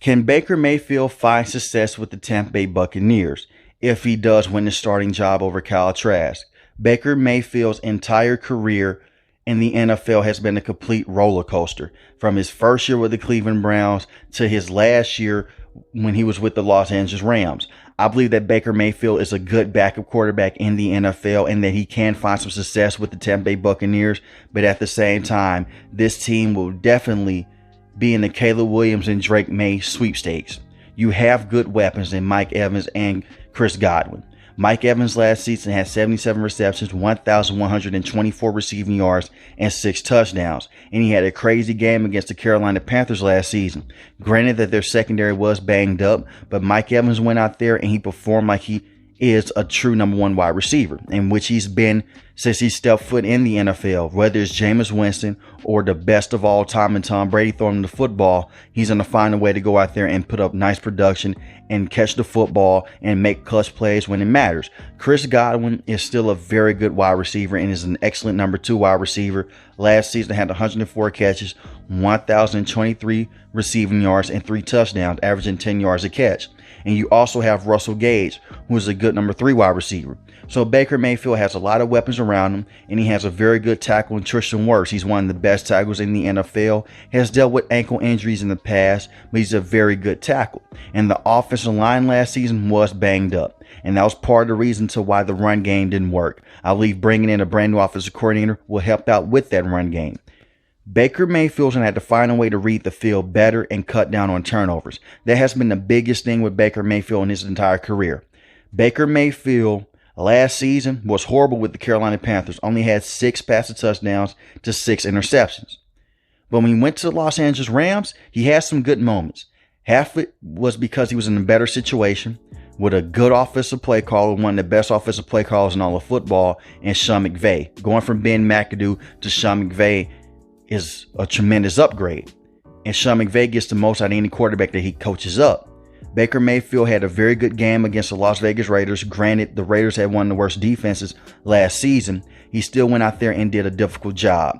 Can Baker Mayfield find success with the Tampa Bay Buccaneers if he does win the starting job over Kyle Trask? Baker Mayfield's entire career in the NFL has been a complete roller coaster, from his first year with the Cleveland Browns to his last year when he was with the Los Angeles Rams. I believe that Baker Mayfield is a good backup quarterback in the NFL and that he can find some success with the Tampa Bay Buccaneers. But at the same time, this team will definitely be in the Caleb Williams and Drake May sweepstakes. You have good weapons in Mike Evans and Chris Godwin. Mike Evans last season had 77 receptions, 1,124 receiving yards, and 6 touchdowns. And he had a crazy game against the Carolina Panthers last season. Granted that their secondary was banged up, but Mike Evans went out there and he performed like he is a true number one wide receiver, in which he's been since he stepped foot in the NFL. Whether it's Jameis Winston or the best of all time and Tom Brady throwing him the football, he's going to find a way to go out there and put up nice production and catch the football and make clutch plays when it matters. Chris Godwin is still a very good wide receiver and is an excellent number 2 wide receiver. Last season had 104 catches, 1,023 receiving yards, and 3 touchdowns, averaging 10 yards a catch. And you also have Russell Gage, who is a good number 3 wide receiver. So Baker Mayfield has a lot of weapons around him, and he has a very good tackle in Tristan Wirfs. He's one of the best tackles in the NFL, has dealt with ankle injuries in the past, but he's a very good tackle. And the offensive line last season was banged up, and that was part of the reason to why the run game didn't work. I believe bringing in a brand new offensive coordinator will help out with that run game. Baker Mayfield's going to have to find a way to read the field better and cut down on turnovers. That has been the biggest thing with Baker Mayfield in his entire career. Baker Mayfield last season was horrible with the Carolina Panthers. Only had 6 passing touchdowns to 6 interceptions. But when he went to the Los Angeles Rams, he had some good moments. Half of it was because he was in a better situation with a good offensive play caller, one of the best offensive play callers in all of football, and Sean McVay. Going from Ben McAdoo to Sean McVay is a tremendous upgrade. And Sean McVay gets the most out of any quarterback that he coaches up. Baker Mayfield had a very good game against the Las Vegas Raiders. Granted, the Raiders had one of the worst defenses last season. He still went out there and did a difficult job.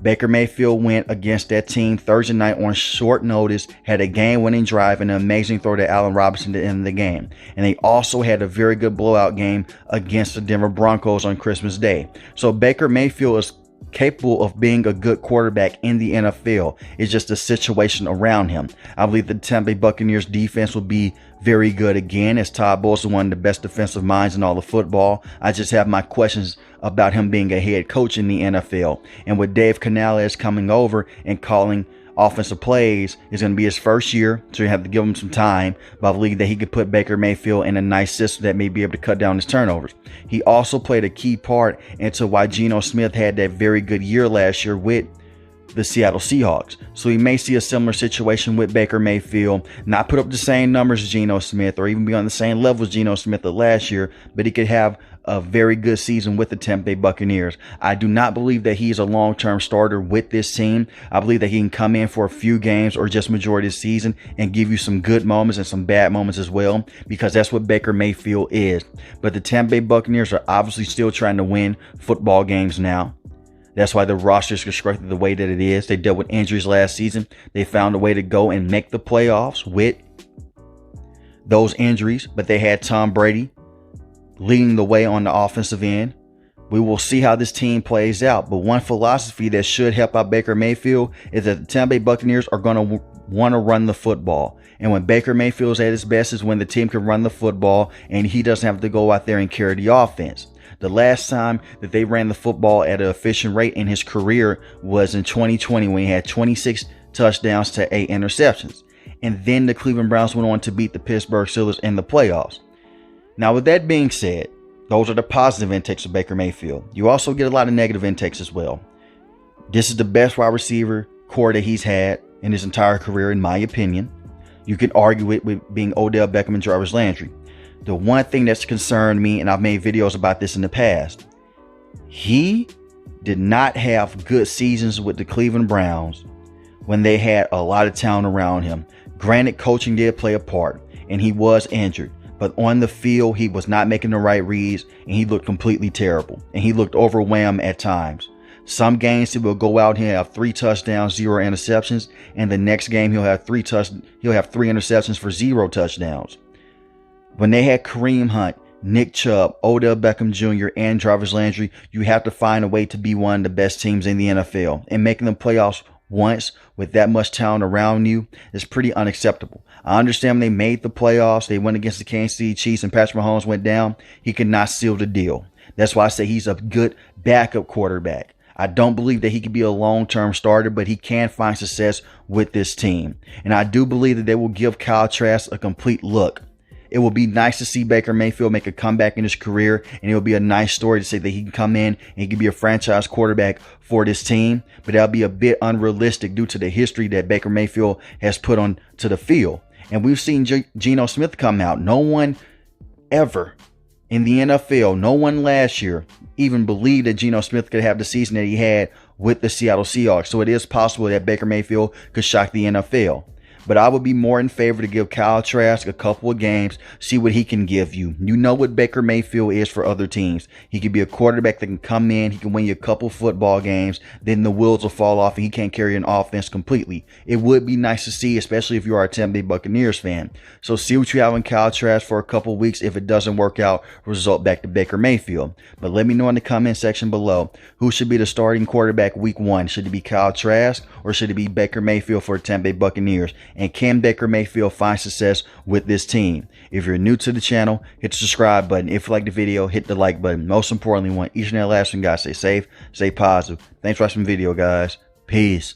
Baker Mayfield went against that team Thursday night on short notice, had a game-winning drive and an amazing throw to Allen Robinson at the end of the game. And they also had a very good blowout game against the Denver Broncos on Christmas Day. So Baker Mayfield is capable of being a good quarterback in the NFL. It's just the situation around him. I believe the Tampa Bay Buccaneers defense will be very good again, as Todd Bowles is one of the best defensive minds in all of football. I just have my questions about him being a head coach in the NFL. And with Dave Canales coming over and calling offensive plays, is going to be his first year, so you have to give him some time. But I believe that he could put Baker Mayfield in a nice system that may be able to cut down his turnovers. He also played a key part into why Geno Smith had that very good year last year with the Seattle Seahawks. So he may see a similar situation with Baker Mayfield, not put up the same numbers as Geno Smith or even be on the same level as Geno Smith of last year, but he could have a very good season with the Tampa Bay Buccaneers. I do not believe that he's a long-term starter with this team. I believe that he can come in for a few games or just majority of the season and give you some good moments and some bad moments as well, because that's what Baker Mayfield is. But the Tampa Bay Buccaneers are obviously still trying to win football games now. That's why the roster is constructed the way that it is. They dealt with injuries last season. They found a way to go and make the playoffs with those injuries, but they had Tom Brady leading the way on the offensive end. We will see how this team plays out. But one philosophy that should help out Baker Mayfield is that the Tampa Bay Buccaneers are going to want to run the football. And when Baker Mayfield is at his best is when the team can run the football and he doesn't have to go out there and carry the offense. The last time that they ran the football at an efficient rate in his career was in 2020 when he had 26 touchdowns to 8 interceptions. And then the Cleveland Browns went on to beat the Pittsburgh Steelers in the playoffs. Now, with that being said, those are the positive intakes of Baker Mayfield. You also get a lot of negative intakes as well. This is the best wide receiver core that he's had in his entire career, in my opinion. You can argue it with being Odell Beckham and Jarvis Landry. The one thing that's concerned me, and I've made videos about this in the past, he did not have good seasons with the Cleveland Browns when they had a lot of talent around him. Granted, coaching did play a part, and he was injured. But on the field, he was not making the right reads, and he looked completely terrible. And he looked overwhelmed at times. Some games he will go out and he'll have 3 touchdowns, 0 interceptions, and the next game he'll have 3 interceptions for 0 touchdowns. When they had Kareem Hunt, Nick Chubb, Odell Beckham Jr., and Jarvis Landry, you have to find a way to be one of the best teams in the NFL. And making the playoffs once with that much talent around you is pretty unacceptable. I understand when they made the playoffs, they went against the Kansas City Chiefs and Patrick Mahomes went down. He could not seal the deal. That's why I say he's a good backup quarterback. I don't believe that he could be a long-term starter, but he can find success with this team. And I do believe that they will give Kyle Trask a complete look. It will be nice to see Baker Mayfield make a comeback in his career, and it will be a nice story to say that he can come in and he can be a franchise quarterback for this team. But that'll be a bit unrealistic due to the history that Baker Mayfield has put on to the field. And we've seen Geno Smith come out. No one ever in the NFL, no one last year even believed that Geno Smith could have the season that he had with the Seattle Seahawks. So it is possible that Baker Mayfield could shock the NFL. But I would be more in favor to give Kyle Trask a couple of games, see what he can give you. You know what Baker Mayfield is for other teams. He could be a quarterback that can come in, he can win you a couple football games, then the wheels will fall off and he can't carry an offense completely. It would be nice to see, especially if you are a Tampa Bay Buccaneers fan. So see what you have in Kyle Trask for a couple of weeks. If it doesn't work out, result back to Baker Mayfield. But let me know in the comment section below, who should be the starting quarterback week 1? Should it be Kyle Trask or should it be Baker Mayfield for the Tampa Bay Buccaneers? And can Baker Mayfield find success with this team? If you're new to the channel, hit the subscribe button. If you like the video, hit the like button. Most importantly, want each and every last one, guys, stay safe, stay positive. Thanks for watching the video, guys. Peace.